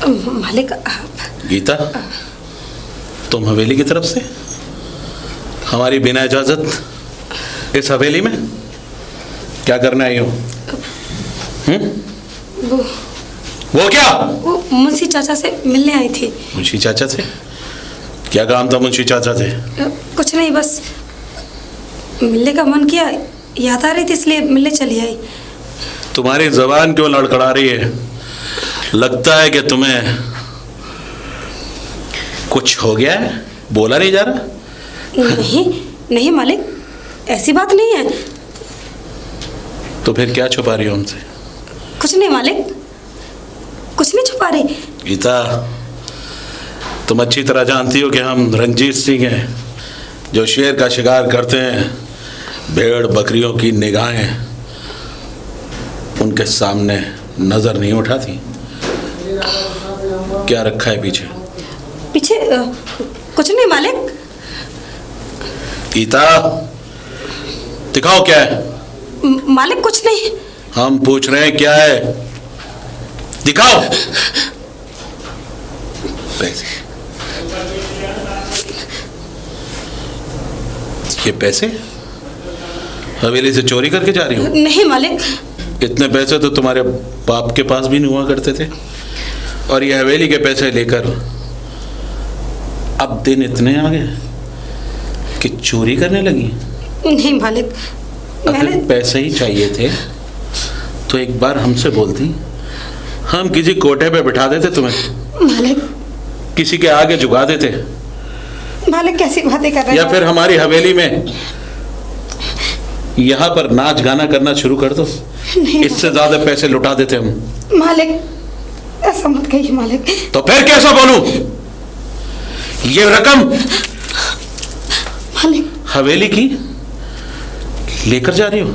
मालिक आप। गीता, तुम हवेली की तरफ से हमारी बिना इजाजत इस हवेली में क्या करने आई हो? वो क्या? वो मुंशी चाचा से मिलने आई थी। मुंशी चाचा से? क्या काम था मुंशी चाचा से? कुछ नहीं, बस मिलने का मन किया, याद आ रही थी इसलिए मिलने चली आई। तुम्हारी जबान क्यों लड़खड़ा रही है? लगता है कि तुम्हें कुछ हो गया है, बोला नहीं जा रहा। नहीं नहीं मालिक, ऐसी बात नहीं है। तो फिर क्या छुपा रही हो हमसे? कुछ नहीं मालिक, कुछ नहीं छुपा रही। गीता, तुम अच्छी तरह जानती हो कि हम रंजीत सिंह हैं, जो शेर का शिकार करते हैं। भेड़ बकरियों की निगाहें उनके सामने नजर नहीं उठाती। क्या रखा है पीछे? पीछे कुछ नहीं मालिक। गीता, दिखाओ क्या है। मालिक कुछ नहीं। हम पूछ रहे हैं क्या है, दिखाओ। पैसे? ये पैसे हवेली से चोरी करके जा रही हो? नहीं मालिक। इतने पैसे तो तुम्हारे बाप के पास भी नहीं हुआ करते थे, और ये हवेली के पैसे लेकर अब दिन इतने आ गए कि चोरी करने लगी। नहीं मालिक, अगर पैसे ही चाहिए थे तो एक बार हमसे बोलती, हम किसी कोटे पे बिठा देते तुम्हें, मालिक किसी के आगे झुका देते। मालिक कैसी बातें कर रहे हैं? या फिर हमारी हवेली में यहाँ पर नाच गाना करना शुरू कर दो, इससे ज्यादा पैसे लुटा देते हम। मालिक ऐसा मत कहिए मालिक। तो फिर कैसा बोलूं? ये रकम मालिक हवेली की लेकर जा रही हो?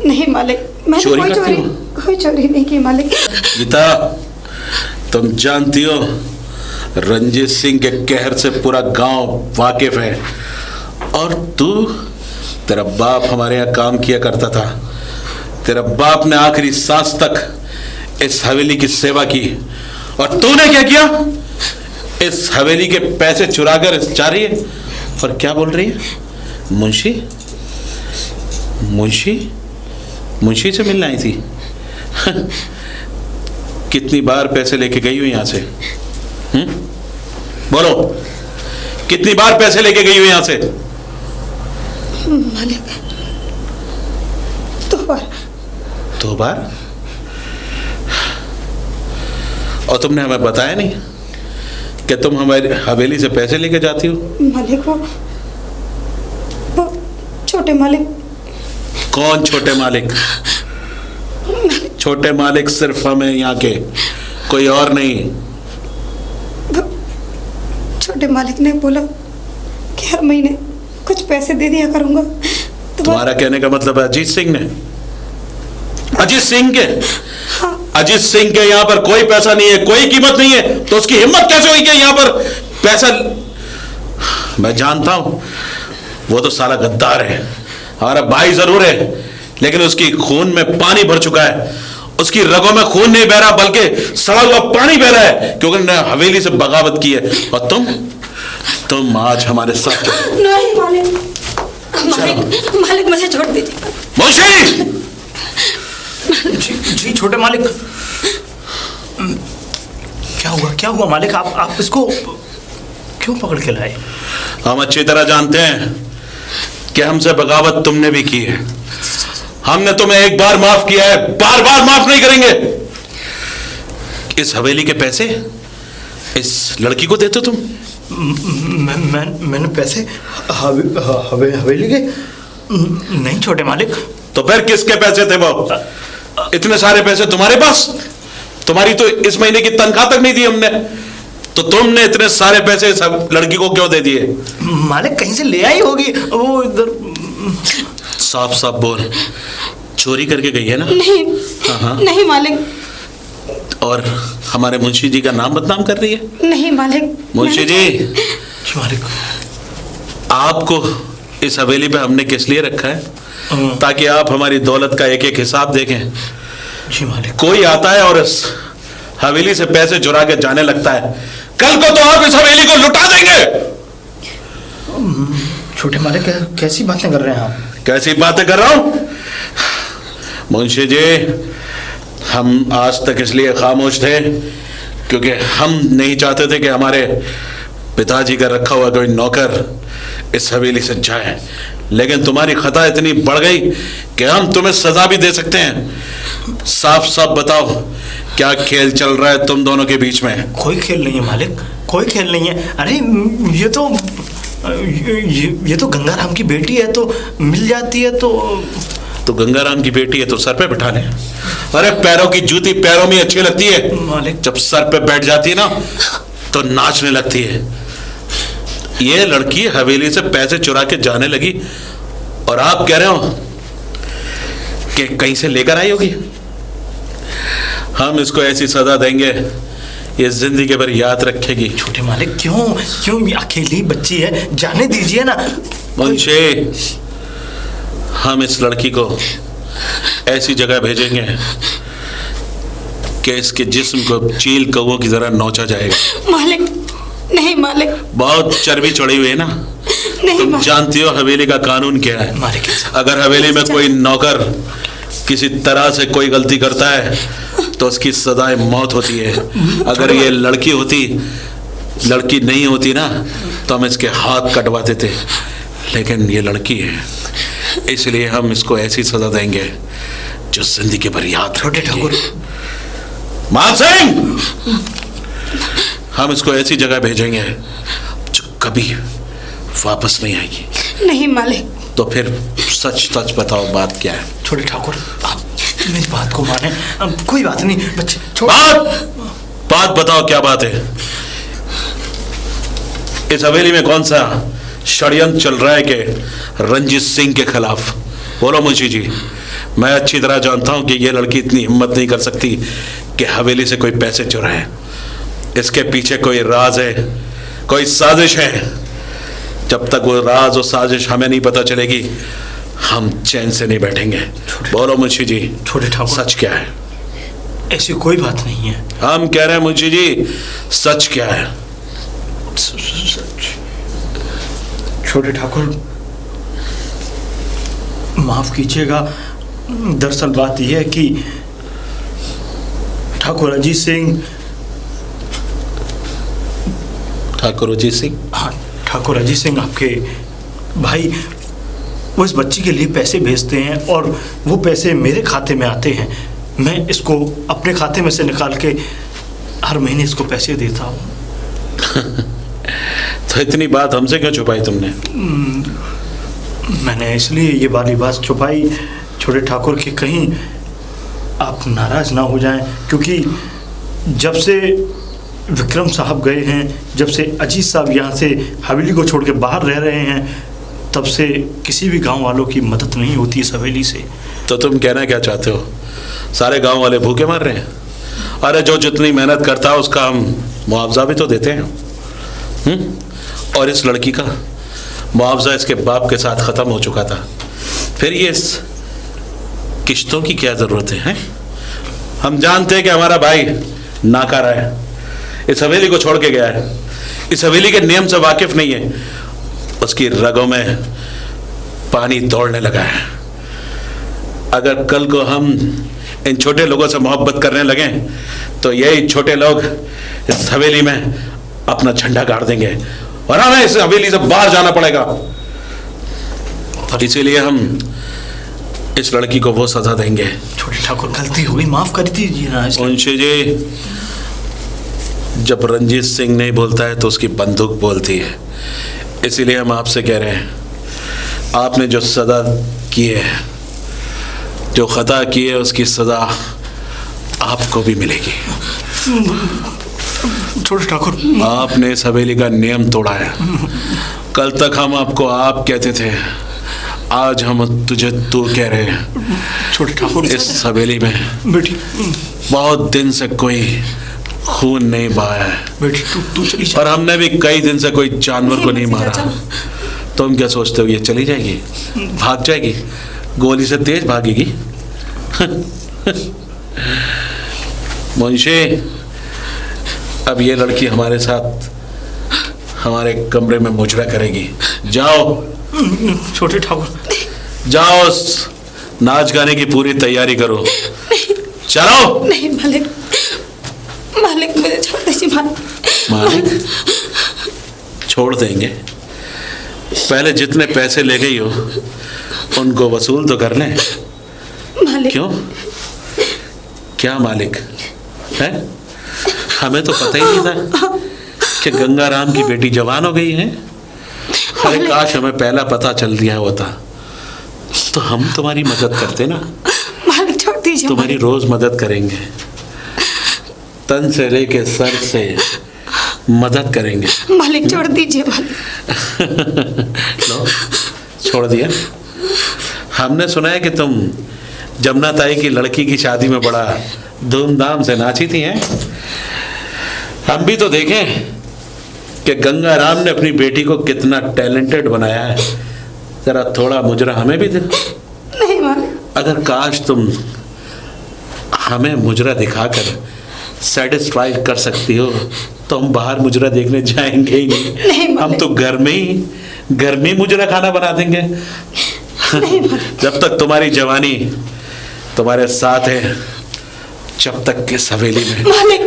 नहीं मालिक, मैंने कोई चोरी नहीं की मालिक। गीता, तुम जानती हो रंजीत सिंह के कहर से पूरा गांव वाकिफ है, और तेरा बाप हमारे यहाँ काम किया करता था। तेरा बाप ने आखिरी सांस तक इस हवेली की सेवा की, और तूने क्या किया? इस हवेली के पैसे चुरा कर जा रही है और क्या बोल रही है? मुंशी मुंशी मुंशी से मिलने आई थी। कितनी बार पैसे लेके गई हो यहां से? बोलो, कितनी बार पैसे लेके गई हो यहां से? मालिक 2 बार। 2 बार? और तुमने हमें बताया नहीं कि तुम हमारी हवेली से पैसे लेके जाती हो? मालिक वो छोटे मालिक। कौन छोटे मालिक? छोटे मालिक सिर्फ हमें यहाँ के, कोई और नहीं। छोटे मालिक ने बोला कि हर महीने कुछ पैसे दे दिया करूंगा। तुम्हारा कहने का मतलब है अजीत सिंह ने? अजीत सिंह के? हाँ। अजीत सिंह के यहाँ पर कोई पैसा नहीं है, कोई कीमत नहीं है, तो उसकी हिम्मत कैसे हुई कि यहाँ पर पैसा? मैं जानता हूं वो तो साला गद्दार है, हमारा भाई जरूर है, लेकिन उसकी खून में पानी भर चुका है। उसकी रगों में खून नहीं बह रहा, बल्कि सड़ा हुआ पानी बह रहा है, क्योंकि उसने हवेली से बगावत की है। और तुम आज हमारे साथ। नहीं मालिक, मालिक मुझे छोड़ दीजिए। मुंशी! जी छोटे मालिक। क्या हुआ मालिक? आप इसको क्यों पकड़ के लाए? हम अच्छी तरह जानते हैं कि हमसे बगावत तुमने भी की है। हमने तुम्हें एक बार माफ किया है, बार बार माफ नहीं करेंगे। इस हवेली के पैसे इस लड़की को देते तुम? मैंने पैसे हवेली के नहीं छोटे मालिक। तो फिर किसके पैसे थे वो? इतने सारे पैसे तुम्हारे पास? तुम्हारी तो इस महीने की तनख्वाह तक नहीं दी हमने, तो तुमने इतने सारे पैसे इस लड़की को क्यों दे दिए? मालिक कहीं से ले आई होगी, वो इधर। साफ साफ बोल, चोरी करके गई है ना? नहीं। हाँ। नहीं मालिक। और हमारे मुंशी जी का नाम बदनाम कर रही है? नहीं मालिक। मुंशी जी, मालिक आपको इस हवेली पे हमने किस लिए रखा है? ताकि आप हमारी दौलत का एक एक हिसाब देखें। जी मालिक। कोई आता है और इस हवेली से पैसे चुरा के जाने लगता है, कल को तो आप इस हवेली को लुटा देंगे। छोटे मालिक कैसी बातें कर रहे हैं आप? कैसी बातें कर रहा हूं मुंशी जी? हम आज तक इसलिए खामोश थे क्योंकि हम नहीं चाहते थे कि हमारे पिताजी का रखा हुआ कोई नौकर इस हवेली से जाए, लेकिन तुम्हारी खता इतनी बढ़ गई कि हम तुम्हें सजा भी दे सकते हैं। साफ साफ बताओ, क्या खेल चल रहा है तुम दोनों के बीच में? कोई खेल नहीं है मालिक, कोई खेल नहीं है। अरे ये तो गंगाराम की बेटी है, तो मिल जाती है तो गंगाराम की बेटी है तो सर पे बिठा ले। अरे पैरों की जूती पैरों में अच्छी लगती है मालिक। जब सर पे बैठ जाती है ना तो नाचने लगती है। ये लड़की हवेली से पैसे चुरा के जाने लगी और आप कह रहे हो कि कहीं से लेकर आई होगी। हम इसको ऐसी सजा देंगे ये जिंदगी भर याद रखेगी। छोटे मालिक क्यों अकेली बच्ची है, जाने दीजिए ना। मुंशी, हम इस लड़की को ऐसी जगह भेजेंगे कि इसके जिस्म को चील कौवों की तरह नोचा जाएगा। मालिक, नहीं मालिक। बहुत चर्बी चढ़ी हुई है ना। नहीं तुम जानती हो हवेली का कानून क्या है। मालिक, अगर हवेली में कोई नौकर किसी तरह से कोई गलती करता है तो उसकी सजाए मौत होती है। अगर ये लड़की नहीं होती ना तो हम इसके हाथ कटवा देते, लेकिन ये लड़की है इसलिए हम इसको ऐसी सजा देंगे जो जिंदगी भर याद। छोटे ठाकुर, मान सिंह, हम इसको ऐसी जगह भेजेंगे जो कभी वापस नहीं आएगी। नहीं मालिक। तो फिर सच बताओ, बात क्या है? छोटे ठाकुर, आप मेरी बात को माने। कोई बात नहीं बच्चे। बात बताओ, क्या बात है? इस हवेली में कौन सा षड्यंत्र चल रहा है कि रंजीत सिंह के खिलाफ? बोलो मुंशी जी। मैं अच्छी तरह जानता हूं कि ये लड़की इतनी हिम्मत नहीं कर सकती कि हवेली से कोई पैसे चुराए। इसके पीछे कोई राज है, कोई साजिश है। जब तक वो राज और साजिश हमें नहीं पता चलेगी हम चैन से नहीं बैठेंगे। बोलो मुंशी जी, छोटे ठाकुर, सच क्या है? ऐसी कोई बात नहीं है। हम कह रहे हैं मुंशी जी, सच क्या है? छोटे ठाकुर, माफ कीजिएगा, दरअसल बात यह है कि ठाकुर अजीत सिंह। हाँ, ठाकुर अजीत सिंह आपके भाई वो इस बच्ची के लिए पैसे भेजते हैं और वो पैसे मेरे खाते में आते हैं। मैं इसको अपने खाते में से निकाल के हर महीने इसको पैसे देता हूँ। तो इतनी बात हमसे क्यों छुपाई तुमने? मैंने इसलिए ये वाली बात छुपाई छोटे ठाकुर कि कहीं आप नाराज ना हो जाएं, क्योंकि जब से विक्रम साहब गए हैं, जब से अजीत साहब यहाँ से हवेली को छोड़ के बाहर रह रहे हैं, तब से किसी भी गांव वालों की मदद नहीं होती इस हवेली से। तो तुम कहना क्या चाहते हो? सारे गांव वाले भूखे मर रहे हैं? अरे जो जितनी मेहनत करता है उसका हम मुआवजा भी तो देते हैं। और इस लड़की का मुआवजा इसके बाप के साथ ख़त्म हो चुका था, फिर ये इस किश्तों की क्या ज़रूरत है? हम जानते हैं कि हमारा भाई नाकारा है, इस हवेली को छोड़ के गया है, इस हवेली के नियम से वाकिफ नहीं है, उसकी रगों में पानी दौड़ने लगा है। अगर कल को हम इन छोटे लोगों से मोहब्बत करने लगें तो यही छोटे लोग इस हवेली में अपना झंडा गाड़ देंगे और हमें इस हवेली से बाहर जाना पड़ेगा। और इसीलिए हम इस लड़की को वो सजा देंगे। छोटे ठाकुर, गलती हो गई, माफ कर दीजिए ना। मुंशी जी, जब रंजीत सिंह नहीं बोलता है तो उसकी बंदूक बोलती है। इसीलिए हम आपसे कह रहे हैं, आपने जो सजा की है, जो खता की है, उसकी सजा आपको भी मिलेगी। छोटे ठाकुर, आपने इस हवेली का नियम तोड़ा है। कल तक हम आपको आप कहते थे, आज हम तुझे तू कह रहे हैं। छोटे ठाकुर, इस हवेली में बेटी बहुत दिन से कोई खून नहीं बहाया है बेटी, तू चली जा। और हमने भी कई दिन से कोई जानवर को नहीं मारा। तुम क्या सोचते हो ये चली जाएगी, भाग जाएगी, गोली से तेज भागेगी? मुंशी, अब ये लड़की हमारे साथ हमारे कमरे में मुजरा करेगी। जाओ छोटे ठाकुर, जाओ, नाच गाने की पूरी तैयारी करो। चलो। नहीं मालिक, मालिक मुझे छोड़ दीजिए मालिक। मालिक छोड़ देंगे, पहले जितने पैसे ले गई हो उनको वसूल तो कर लें। मालिक क्यों? क्या मालिक है? हमें तो पता ही नहीं था कि गंगाराम की बेटी जवान हो गई है। अरे काश हमें पहला पता चल दिया होता तो हम तुम्हारी मदद करते ना। मालिक छोड़ दीजिए। तुम्हारी रोज मदद करेंगे, तन से लेके सर से मदद करेंगे। मालिक छोड़ दीजिए मालिक। लो, छोड़ दिया। हमने सुना है कि तुम जमुना ताई की लड़की की शादी में बड़ा धूमधाम से नाची थी हैं। हम भी तो देखें कि गंगाराम ने अपनी बेटी को कितना टैलेंटेड बनाया है। जरा थोड़ा मुजरा हमें भी दे। नहीं मालिक। अगर काश तुम हमें मुजरा दिखाकर सेटिस्फाई कर सकती हो तो हम बाहर मुजरा देखने जाएंगे ही नहीं। हम तो घर में ही मुजरा खाना बना देंगे। जब तक तुम्हारी जवानी तुम्हारे साथ है, जब तक के हवेली में मालिक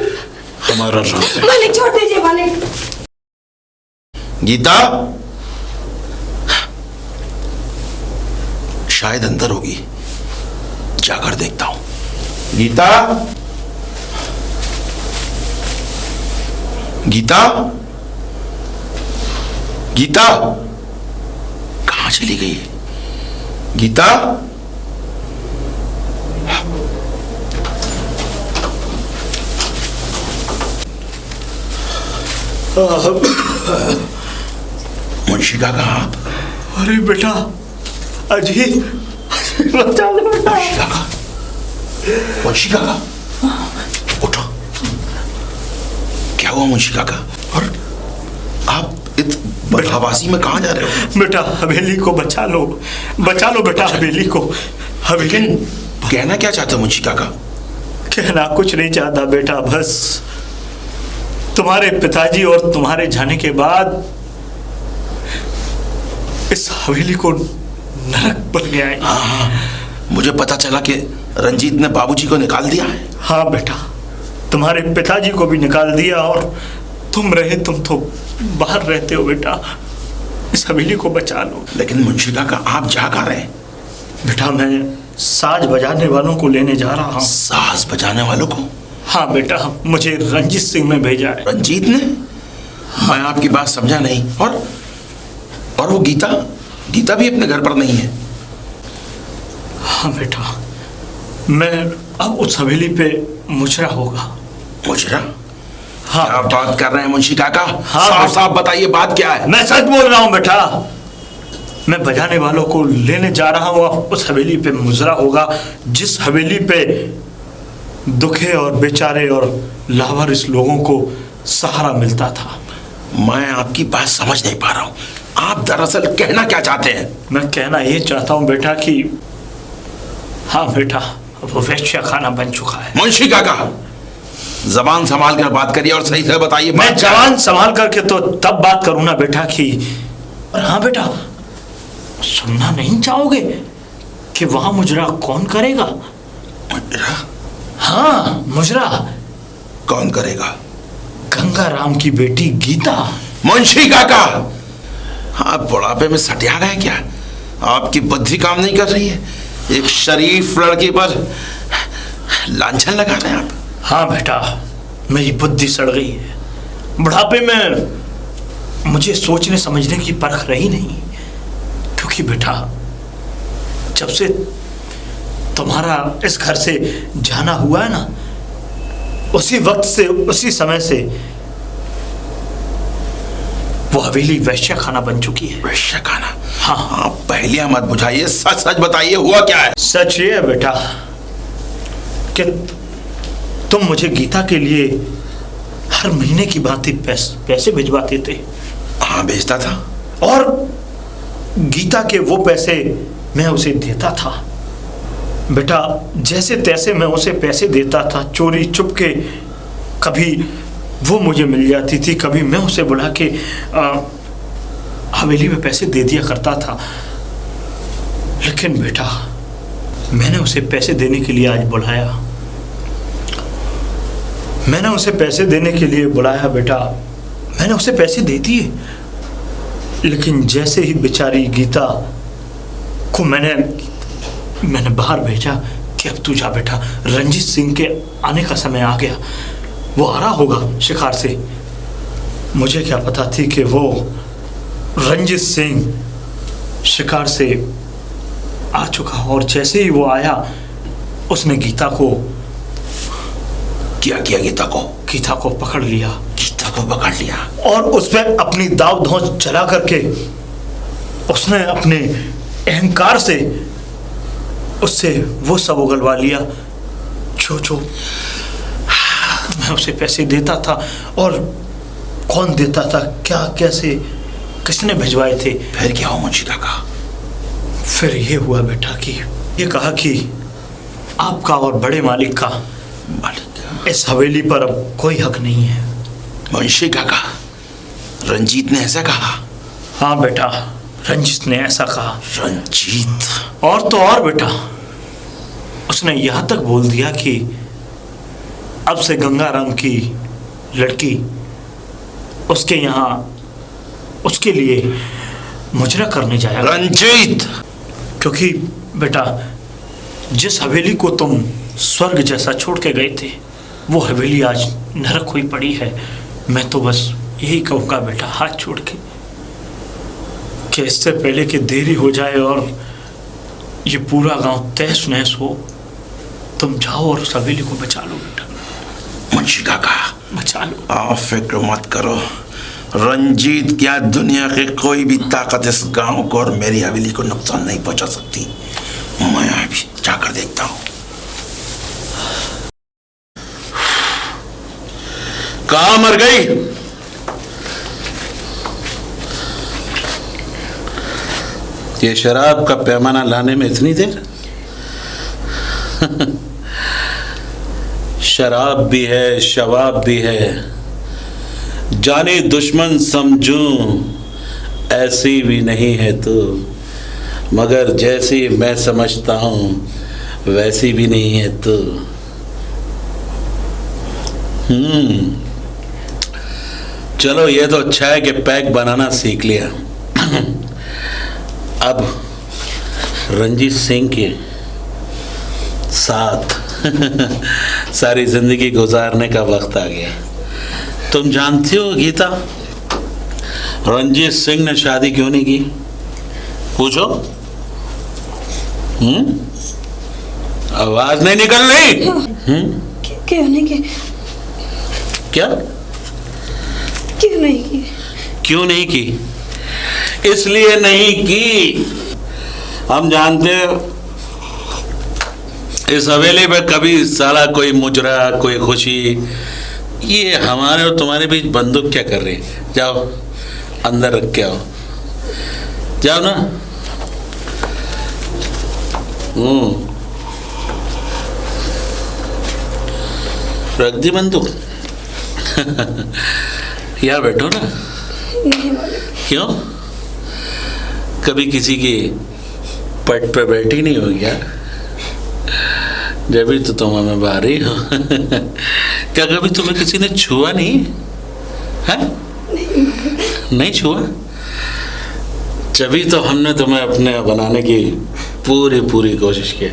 हमारा राज है। मालिक छोड़ दीजिए मालिक। गीता शायद अंदर होगी, जाकर देखता हूं। गीता, गीता, गीता कहां चली गई? गीता, मुंशी काका आप? अरे बेटा अजीत, बचा लो बेटा। मुंशी काका, मुंशी काका उठो। क्या हुआ मुंशी काका? और आप इस बदहवासी में कहाँ जा रहे हो? बेटा हवेली को बचा लो, बचा लो बेटा हवेली को। लेकिन कहना क्या चाहते हो मुंशी काका? कहना कुछ नहीं चाहता बेटा, बस तुम्हारे पिताजी और तुम्हारे जाने के बाद इस हवेली को नरक बन गया है। हाँ, मुझे पता चला कि रंजीत ने बाबूजी को निकाल दिया है। हाँ बेटा, तुम्हारे पिताजी को भी निकाल दिया और तुम तो बाहर रहते हो बेटा। इस हवेली को बचा लो। लेकिन मुंशी काका आप जा कहाँ रहे हैं? बेटा मैं साज बजाने वालों को लेने जा रहा हूँ। साज बजाने वालों को? हाँ बेटा, मुझे रंजीत सिंह ने भेजा है। रंजीत ने? मैं आपकी बात समझा नहीं। और वो गीता भी अपने घर पर नहीं है? हाँ बेटा, मैं अब उस हवेली पे मुजरा होगा। मुजरा? हाँ क्या बात कर रहे हैं मुंशी काका? हाँ, साफ साफ बताइए बात क्या है? मैं सच बोल रहा हूँ बेटा। मैं बजाने वालों को लेने जा रहा हूँ। उस हवेली पे मुजरा होगा जिस हवेली पे दुखे और बेचारे और लावारिस लोगों को सहारा मिलता था। मैं आपकी बात समझ नहीं पा रहा हूँ। आप दरअसल कहना क्या चाहते हैं? मैं कहना ये चाहता हूँ बेटा कि हाँ बेटा, वो वेश्या खाना बन चुका है। मुंशी काका जबान संभाल कर बात करिए और सही से बताइए। मैं जबान संभाल करके तो तब बात करूँ ना बेटा कि, और हाँ बेटा, सुनना नहीं चाहोगे कि वहां मुजरा कौन करेगा? मुजरा? हाँ मुजरा कौन करेगा? गंगाराम की बेटी गीता। मुंशी काका आप बुढ़ापे में सटिया गए क्या? आपकी बुद्धि काम नहीं कर रही है? एक शरीफ लड़की पर लांछन लगा रहे हैं आप? हाँ बेटा, मेरी बुद्धि सड़ गई है। बुढ़ापे में मुझे सोचने समझने की परख रही नहीं। क्योंकि बेटा जब से तुम्हारा इस घर से जाना हुआ है ना, उसी वक्त से, उसी समय से वो हवेली वैश्या खाना बन चुकी है। वैश्या खाना? हाँ। आप पहेलियां मत बुझाइए, सच सच बताइए हुआ क्या है? सच ये है बेटा कि तुम मुझे गीता के लिए हर महीने की भांति पैसे भिजवाते थे। हाँ भेजता था। और गीता के वो पैसे मैं उसे देता था बेटा। जैसे तैसे मैं उसे पैसे देता था, चोरी चुपके, कभी वो मुझे मिल जाती थी। कभी मैं उसे बुला के हवेली में पैसे दे दिया करता था। लेकिन बेटा, मैंने उसे पैसे देने के लिए आज बुलाया। मैंने उसे पैसे देने के लिए बुलाया बेटा, मैंने उसे पैसे दे दिए। लेकिन जैसे ही बेचारी गीता को मैंने बाहर भेजा कि अब तू जा बेटा, रंजीत सिंह के आने का समय आ गया, वो आ रहा होगा शिकार से। मुझे क्या पता थी कि वो रंजीत सिंह शिकार से आ चुका। और जैसे ही वो आया, उसने गीता को क्या किया? गीता को पकड़ लिया। गीता को पकड़ लिया और उस पर अपनी दाव धौंस चला करके उसने अपने अहंकार से उससे वो सब उगलवा लिया जो मैं उसे पैसे देता था। और कौन देता था, क्या, कैसे, किसने भिजवाए थे? फिर क्या हुआ मुंशी काका? फिर ये हुआ बेटा कि ये कहा कि आपका और बड़े मालिक का इस हवेली पर अब कोई हक नहीं है। मुंशी काका, रंजीत ने ऐसा कहा? हाँ बेटा, रंजीत ने ऐसा कहा। रंजीत? और तो और बेटा, उसने यहाँ तक बोल दिया कि अब से गंगाराम की लड़की उसके यहाँ उसके लिए मुजरा करने जाया। रंजीत! क्योंकि बेटा, जिस हवेली को तुम स्वर्ग जैसा छोड़ के गए थे, वो हवेली आज नरक हुई पड़ी है। मैं तो बस यही कहूँगा बेटा, हाथ छोड़ के, कि इससे पहले कि देरी हो जाए और ये पूरा गांव तहस नहस हो, तुम जाओ और उस हवेली को बचा लो बेटा। मुंशी काका, बचा लो। आप फिक्र मत करो। रंजीत क्या, दुनिया की कोई भी ताकत इस गांव को और मेरी हवेली को नुकसान नहीं पहुंचा सकती। मैं अभी जाकर देखता हूं। कहाँ मर गई? ये शराब का पैमाना लाने में इतनी देर? शराब भी है, शवाब भी है, जाने दुश्मन समझूं ऐसी भी नहीं है तू, मगर जैसी मैं समझता हूं वैसी भी नहीं है तू। चलो, ये तो अच्छा है कि पैक बनाना सीख लिया। अब रंजीत सिंह के साथ सारी जिंदगी गुजारने का वक्त आ गया। तुम जानती हो गीता, रंजीत सिंह ने शादी क्यों नहीं की? पूछो। आवाज नहीं निकल रही? क्यों नहीं की? क्या क्यों नहीं की? क्यों नहीं की? इसलिए नहीं की, हम जानते इस हवेली पे कभी साला कोई मुजरा, कोई खुशी, ये हमारे और तुम्हारे बीच बंदूक क्या कर रही है? जाओ अंदर रख के आओ, जाओ ना। रख दी बंदूक? यहाँ बैठो ना। नहीं मालिक। क्यों? कभी किसी की पट पे बैठी नहीं होगी यार? जब भी तो तुम हमें बाहरी हो। क्या कभी तुम्हें किसी ने छुआ नहीं है? नहीं छुआ? जभी तो हमने तुम्हें अपने बनाने की पूरी कोशिश की।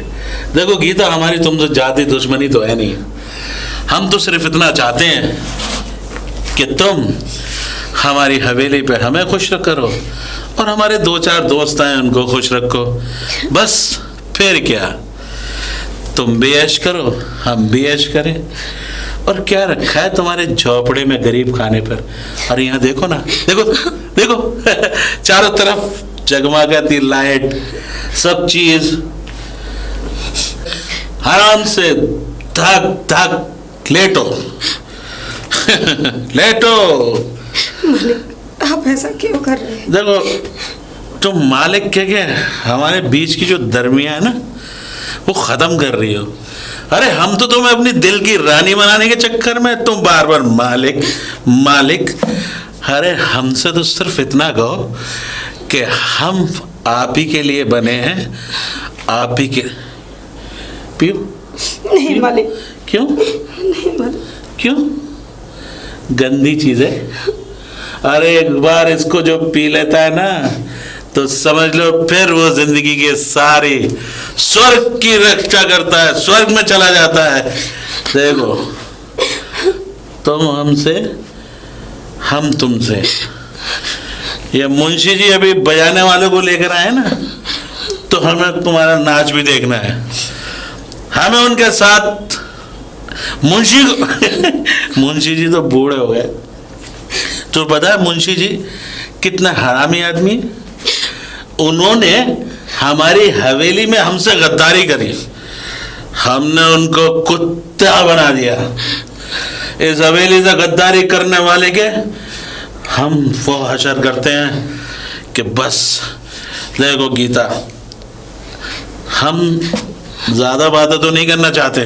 देखो गीता, हमारी तुमसे जाति दुश्मनी तो है नहीं, हम तो सिर्फ इतना चाहते हैं कि तुम हमारी हवेली पे हमें खुश करो और हमारे 2-4 दोस्त हैं उनको खुश रखो, बस। फिर क्या, तुम भी ऐश करो, हम भी ऐश करें। और क्या रखा है तुम्हारे झोपड़े में गरीब खाने पर? और यहाँ देखो ना, देखो देखो चारों तरफ जगमगाती लाइट, सब चीज आराम से धक धक लेटो। लेटो। मालिक, आप ऐसा क्यों कर रहे हैं? देखो, तुम मालिक क्या, हमारे बीच की जो दरमिया है ना, वो खत्म कर रही हो। अरे हम तो तुम्हें अपनी दिल की रानी बनाने के चक्कर में तुम बार बार मालिक मालिक। अरे हमसे तो सिर्फ इतना कहो कि हम आप ही के लिए बने हैं, आप ही के। पियो नहीं मालिक। क्यों? नहीं मालिक। क्यों? गंदी चीज है। अरे एक बार इसको जो पी लेता है ना तो समझ लो फिर वो जिंदगी के सारी स्वर्ग की रक्षा करता है, स्वर्ग में चला जाता है। देखो तुम हमसे, हम तुमसे। ये मुंशी जी अभी बजाने वालों को लेकर आए ना, तो हमें तुम्हारा नाच भी देखना है। हमें उनके साथ मुंशी मुंशी जी तो बूढ़े हो गए। तो पता है मुंशी जी कितना हरामी आदमी। उन्होंने हमारी हवेली में हमसे गद्दारी करी, हमने उनको कुत्ता बना दिया। इस हवेली से गद्दारी करने वाले के हम वो हशर करते हैं कि बस। देखो गीता, हम ज्यादा बातें तो नहीं करना चाहते।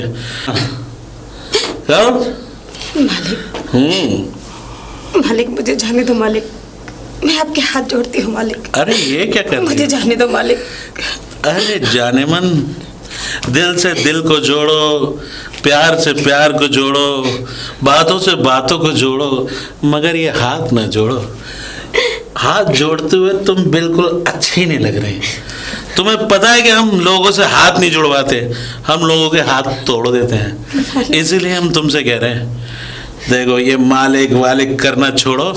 मालिक मुझे जाने दो मालिक, मैं आपके हाथ जोड़ती हूँ मालिक। अरे ये क्या कर रही मुझे है? जाने दो मालिक। अरे जाने मन, दिल से दिल को जोड़ो, प्यार से प्यार को जोड़ो, बातों से बातों को जोड़ो, मगर ये हाथ ना जोड़ो। हाथ जोड़ते हुए तुम बिल्कुल अच्छी नहीं लग रही। तुम्हें पता है कि हम लोगों से हाथ नहीं जुड़वाते, हम लोगों के हाथ तोड़ देते हैं। इसीलिए हम तुमसे कह रहे हैं, देखो ये मालिक वालिक करना छोड़ो।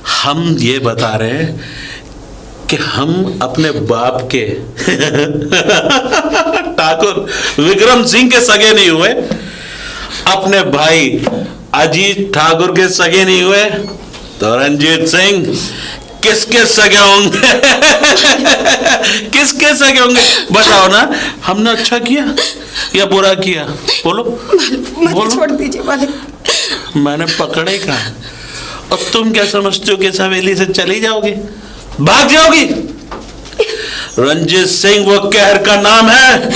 हम ये बता रहे हैं कि हम अपने बाप के ठाकुर विक्रम सिंह के सगे नहीं हुए, अपने भाई अजीत ठाकुर के सगे नहीं हुए, तो रंजीत सिंह किसके सगे होंगे? किसके सगे होंगे बताओ ना। हमने अच्छा किया या बुरा किया? बोलो मुझे छोड़ दीजिए मालिक। मैंने पकड़े कहा। और तुम क्या समझते हो कि इस हवेली से चली जाओगी, भाग जाओगी? रंजीत सिंह वो कहर का नाम है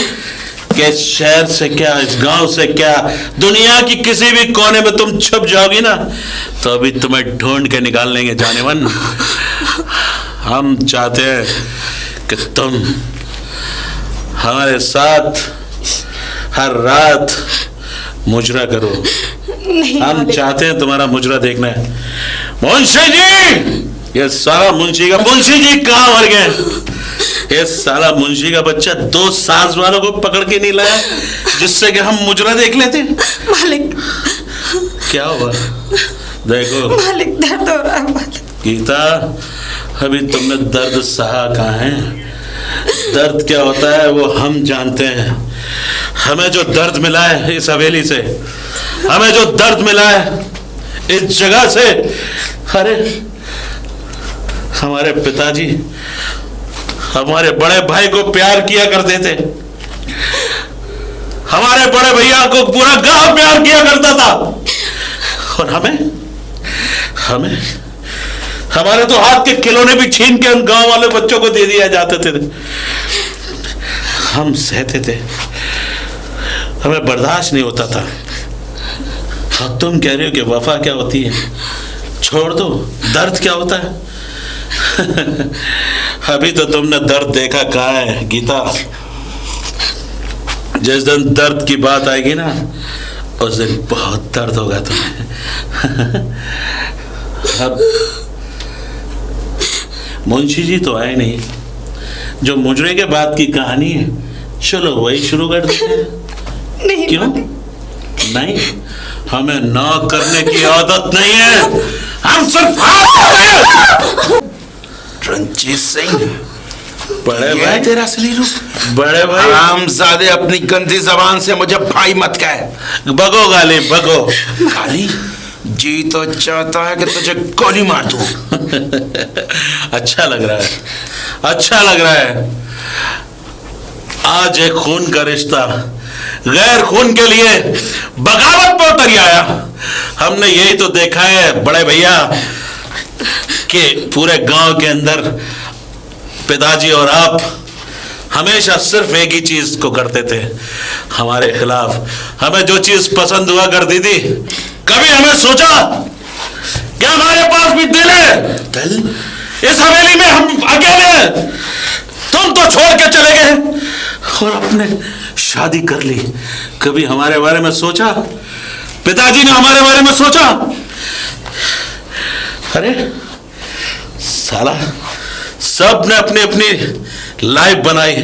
कि इस शहर से क्या, इस गांव से क्या, दुनिया की किसी भी कोने में तुम छुप जाओगी ना तो अभी तुम्हें ढूंढ के निकाल लेंगे जाने मन। हम चाहते हैं कि तुम हमारे साथ हर रात मुजरा करो। हम चाहते हैं तुम्हारा मुजरा देखना है। मुंशी जी, ये सारा मुंशी जी कहाँ मर गए? ये साला मुंशी का बच्चा 2 सास वालों को पकड़ के नहीं लाया जिससे कि हम मुजरा देख लेते। मालिक क्या हुआ? देखो मालिक दर्द हो रहा है मालिक। गीता, अभी तुमने दर्द सहा कहाँ है? दर्द क्या होता है वो हम जानते हैं। हमें जो दर्द मिला है इस हवेली से, हमें जो दर्द मिला है इस जगह से, अरे हमारे पिताजी हमारे बड़े भाई को प्यार किया करते थे, हमारे बड़े भैया को पूरा गांव प्यार किया करता था, और हमें हमारे तो हाथ के खिलौने भी छीन के उन गांव वाले बच्चों को दे दिया जाते थे। हम सहते थे, हमें बर्दाश्त नहीं होता था। और तुम कह रहे हो कि वफा क्या होती है? छोड़ दो। दर्द क्या होता है? अभी तो तुमने दर्द देखा कहाँ है गीता। जिस दिन दर्द की बात आएगी ना उस दिन बहुत दर्द होगा तुम्हें। अब मुंशी जी तो आए नहीं, जो मुजरे के बाद की कहानी है चलो वही शुरू कर देते हैं। नहीं क्यों नहीं? हमें ना करने की आदत नहीं है, हम सिर्फ रंजीत सिंह, बड़े ये भाई, तेरा असली रूप? बड़े भाई हरामजादे, अपनी गंदी जबान से मुझे भाई मत कह। भगो गाली भगो। गाली? जी तो चाहता है कि तुझे गोली मार दूं। अच्छा लग रहा है, अच्छा लग रहा है। आज एक खून का रिश्ता गैर खून के लिए बगावत पर उतर आया। हमने यही तो देखा है बड़े भैया कि पूरे गांव के अंदर पिताजी और आप हमेशा सिर्फ एक ही चीज को करते थे, हमारे खिलाफ। हमें जो चीज पसंद हुआ करती थी, कभी हमें सोचा कि हमारे पास भी दिल है? दिल? इस हवेली में हम अकेले हैं। तुम तो छोड़ के चले गए और अपने शादी कर ली। कभी हमारे बारे में सोचा? पिताजी ने हमारे बारे में सोचा? अरे साला, सब ने अपनी अपनी लाइफ बनाई,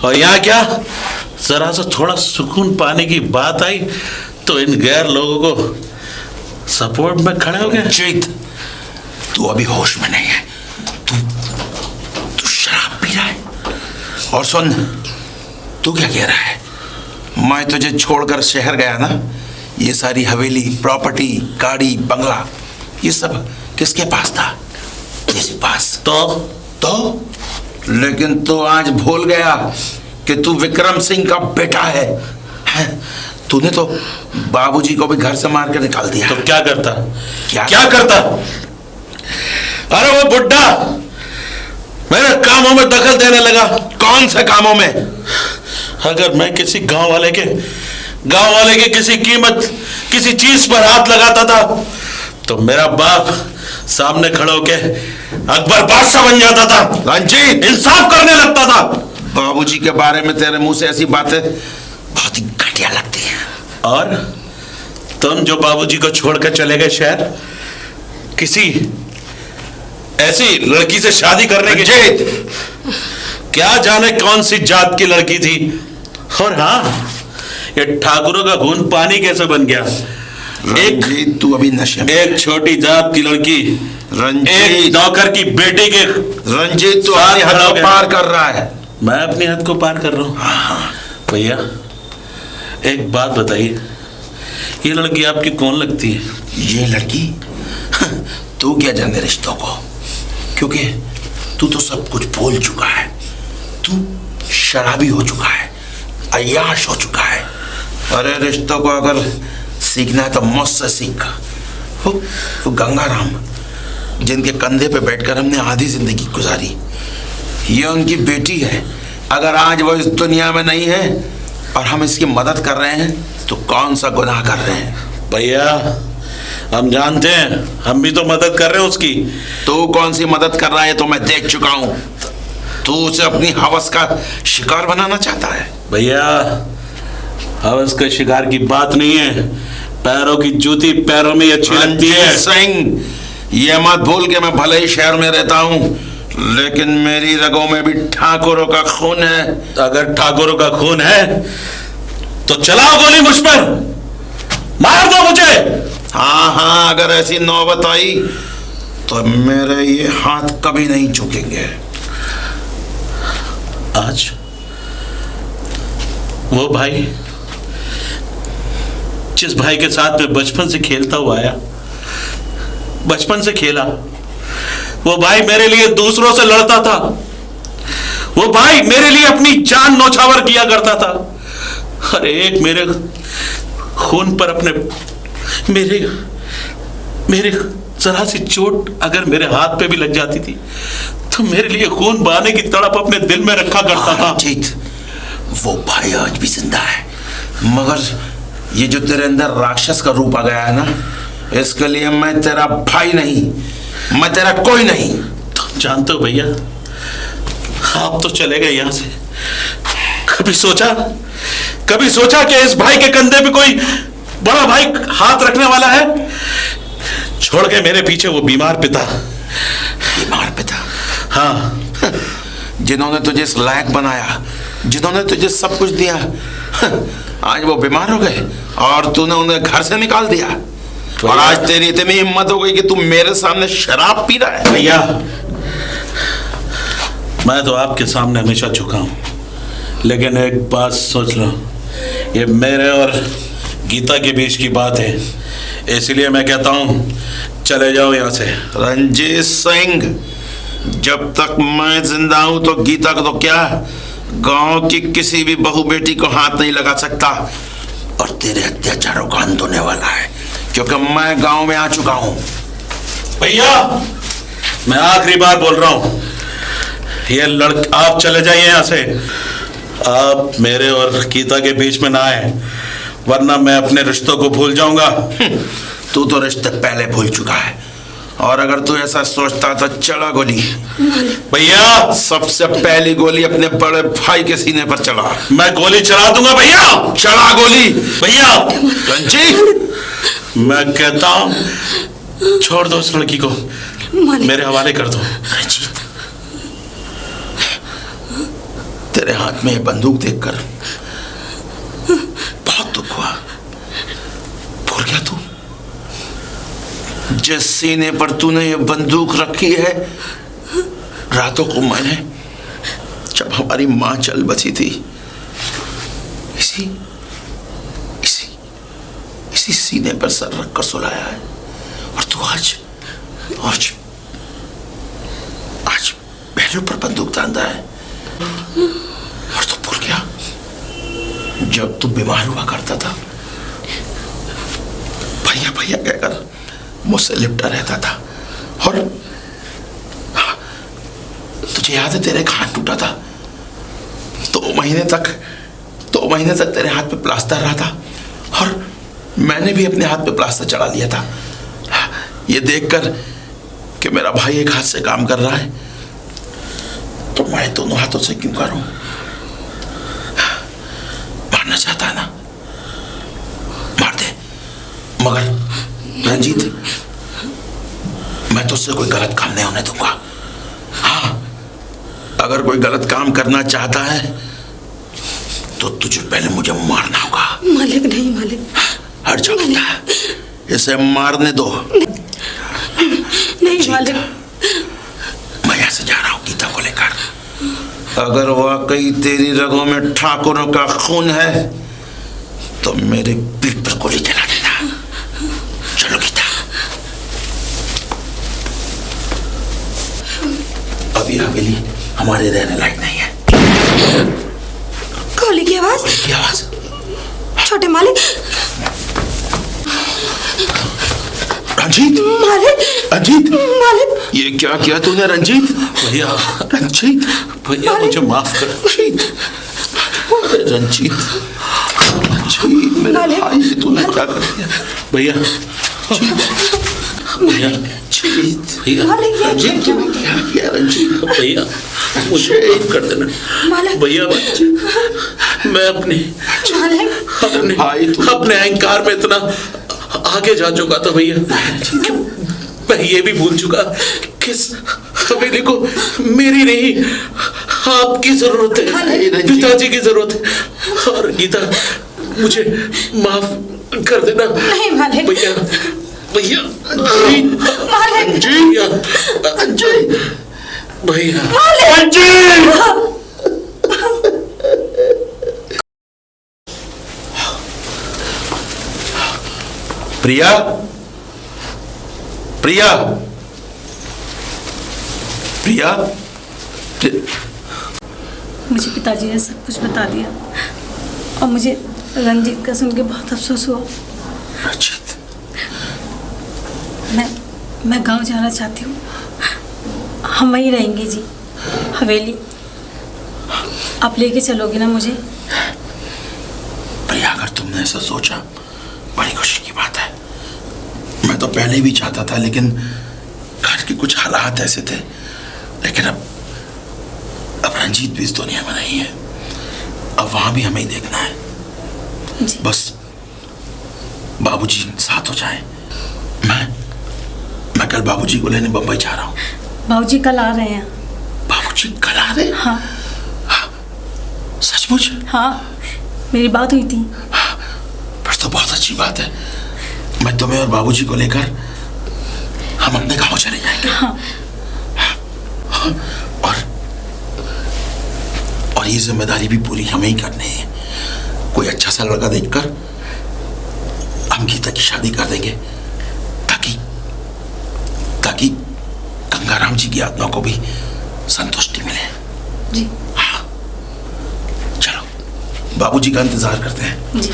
और यहाँ क्या, जरा सा थोड़ा सुकून पाने की बात आई तो इन गैर लोगों को सपोर्ट में खड़े हो गए। रंजीत, तू अभी होश में नहीं है। तू शराब पी रहा है। और सुन, तू क्या कह रहा है? मैं तुझे छोड़कर शहर गया ना, ये सारी हवेली, प्रॉपर्टी, गाड़ी, बंगला, ये सब किसके पास था? तेरे पास। तो लेकिन तू आज भूल गया कि तू विक्रम सिंह का बेटा है। तूने तो बाबूजी को भी घर से मार कर निकाल दिया। तो क्या करता? क्या करता? अरे वो बुड्ढा मेरे कामों में दखल देने लगा। कौन से कामों में? अगर मैं किसी गांव वाले के किसी कीमत, किसी चीज पर हाथ लगाता था तो मेरा बाप सामने खड़ा होके अकबर बादशाह बन जाता था। रंजीत, इंसाफ करने लगता था। बाबूजी के बारे में तेरे मुंह से ऐसी बातें बहुत ही घटिया लगती हैं। और तुम जो बाबूजी को छोड़कर चले गए शहर, किसी ऐसी लड़की से शादी करने के, क्या जाने कौन सी जात की लड़की थी। और हाँ, ये ठाकुरों का खून पानी कैसे बन गया? रंजीत, तू अभी नशे में। एक छोटी जात की लड़की, एक नौकर की बेटी के, रंजीत तू अपनी हद को पार कर रहा है। मैं अपनी हद को पार कर रहा हूँ? भैया एक बात बताइए, ये लड़की आपकी कौन लगती है? ये लड़की? तू क्या जाने रिश्तों को, क्योंकि तू तो सब कुछ भूल चुका है। तू शराबी हो चुका है, अय्याश हो चुका है। अरे रिश्तों को अगर सीखना है तो मुझसे सीख। वो गंगाराम, जिनके कंधे पे बैठकर हमने आधी जिंदगी गुजारी, ये उनकी बेटी है। अगर आज वो इस दुनिया में नहीं है और हम इसकी मदद कर रहे हैं तो कौन सा गुनाह कर रहे हैं? भैया हम जानते हैं, हम भी तो मदद कर रहे हैं उसकी। तू कौन सी मदद कर रहा है तो मैं देख चुका हूं। तू उसे अपनी हवस का शिकार बनाना चाहता है। भैया हवस के शिकार की बात नहीं है, पैरों की जूती पैरों में अच्छी लगती है। सिंह, ये मत भूल के मैं भले ही शहर में रहता हूँ, लेकिन मेरी रगों में भी ठाकुरों का खून है। अगर ठाकुरों का खून है तो चलाओ गोली मुझ पर, मार दो मुझे। हाँ, अगर ऐसी नौबत आई तो मेरे ये हाथ कभी नहीं झुकेंगे। आज वो भाई, जिस भाई के साथ मैं बचपन से खेलता हुआ आया, बचपन से खेला, वो भाई मेरे लिए दूसरों से लड़ता था। वो भाई मेरे लिए अपनी जान नौछावर किया करता था। अरे एक मेरे खून पर अपने मेरे जरा सी चोट अगर मेरे हाथ पे भी लग जाती थी तो मेरे लिए खून बहाने की तड़प अपने दिल में रखा करता था। जीत, वो भाई आज भी जिंदा है, मगर ये जो तेरे अंदर राक्षस का रूप आ गया है ना, इसके लिए मैं तेरा भाई नहीं, मैं तेरा कोई नहीं। तुम जानते हो भैया, आप तो चले गए यहां से। कभी सोचा कि इस भाई के कंधे पे कोई बड़ा भाई हाथ रखने वाला है? छोड़ के मेरे पीछे वो बीमार पिता। हाँ, जिन्होंने तुझे इस लायक बनाया, जिन्होंने तुझे सब कुछ दिया, आज वो बीमार हो गए और तूने उन्हें घर से निकाल दिया। और आज तेरी इतनी हिम्मत हो गई कि तू मेरे सामने शराब पी रहा है। भैया मैं तो आपके सामने हमेशा झुका हूं, लेकिन एक बात सोच लो, ये मेरे और गीता के बीच की बात है, इसलिए मैं कहता हूं चले जाओ यहाँ से। रंजीत सिंह, जब तक मैं जिंदा हूं तो गीता को तो क्या, गांव की किसी भी बहू बेटी को हाथ नहीं लगा सकता। और तेरे अत्याचारों का अंत होने वाला है, क्योंकि मैं गांव में आ चुका हूं। भैया मैं आखिरी बार बोल रहा हूं, ये लड़का, आप चले जाइए यहाँ से। आप मेरे और गीता के बीच में ना आए, वरना मैं अपने रिश्तों को भूल जाऊंगा। तू तो रिश्ते पहले भूल चुका है, और अगर तू ऐसा सोचता तो चला गोली। भैया, सबसे पहली गोली अपने बड़े भाई के सीने पर चला। मैं गोली चला दूंगा भैया। चला गोली। भैया रंजीत, मैं कहता हूं छोड़ दो उस लड़की को, मेरे हवाले कर दो। रंजीत, तेरे हाथ में ये बंदूक देखकर बहुत दुख हुआ। भूल गया तू जिस सीने पर तूने ये बंदूक रखी है, रातों को मैंने जब हमारी मां चल बसी थी, इसी इसी इसी सीने पर सर रखकर सुलाया है। और तू आज आज आज मेरे ऊपर बंदूक तांदा है। और तू भूल गया जब तू बीमार हुआ करता था, भैया भैया कहकर मुझसे लिपटा रहता था। और तुझे याद है तेरे हाथ टूटा था, 2 महीने तक तेरे हाथ पे प्लास्टर रहा था, और मैंने भी अपने हाथ पे प्लास्टर चढ़ा लिया था। ये देखकर कि मेरा भाई एक हाथ से काम कर रहा है, तो मैं दोनों हाथों से क्यों करूं? मारना चाहता है ना, मार दे, मगर रंजीत, मैं तुझसे कोई गलत काम नहीं होने दूंगा। हाँ, अगर कोई गलत काम करना चाहता है तो तुझे पहले मुझे मारना होगा। मालिक नहीं, मालिक। हट जा बेटा, इसे मारने दो। नहीं मालिक। मैं यहाँ से जा रहा हूँ गीता को लेकर। अगर वाकई तेरी रगों में ठाकुरों का खून है तो मेरे पीठ पर गोली चला देना। चलो गीता। अब यह हवेली हमारे रहने लायक नहीं है। गोली की आवाज। की आवाज। छोटे मालिक। रंजीत, मालिक। रंजीत, मालिक। ये क्या किया तूने रंजीत? भैया, रंजीत, भैया मुझे माफ कर। रंजीत, रंजीत, रंजीत, मेरे भाई, तूने क्या कर दिया? भैया, भैया, रंजीत, भैया, रंजीत, तूने क्या किया रंजीत? भैया मुझे माफ कर देना। मालिक। भैया, मैं अपने अपने अहंकार में इतना आगे जा चुका था भैया, मैं ये भी भूल चुका किस हवेली को मेरी नहीं आपकी जरूरत है, पिताजी की जरूरत है। और गीता, मुझे माफ कर देना। नहीं मालिक। भैया, भैया, मालिक। भैया, प्रिया, प्रिया, प्रिया, मुझे पिताजी ने सब कुछ बता दिया, और मुझे रंजीत का सुन के बहुत अफसोस हुआ। रंजीत, मैं गांव जाना चाहती हूँ। हम वहीं रहेंगे जी, हवेली। आप लेके चलोगे ना मुझे? प्रिया, अगर तुमने ऐसा सोचा, बड़ी खुशी की बात है। मैं तो पहले भी चाहता था, लेकिन घर के कुछ हालात ऐसे थे। लेकिन अब रंजीत भी इस दुनिया में नहीं है, अब वहां भी हमें ही देखना है जी। बस बाबूजी साथ हो जाए। मैं कल बाबूजी को लेने बम्बई जा रहा हूँ। बाबूजी कल आ रहे हैं। बाबूजी कल आ रहे? हाँ। सचमुच? हाँ, मेरी बात हुई थी। फिर तो बहुत अच्छी बात है। मैं तुम्हें और बाबूजी को लेकर हम अपने गांव चले जाएंगे। हाँ। और ये जिम्मेदारी भी पूरी हमें ही करनी है। कोई अच्छा सा लड़का देखकर हम गीता की शादी कर देंगे, ताकि गंगाराम जी की आत्मा को भी संतुष्टि मिले। जी। हाँ, चलो बाबूजी का इंतजार करते हैं। जी।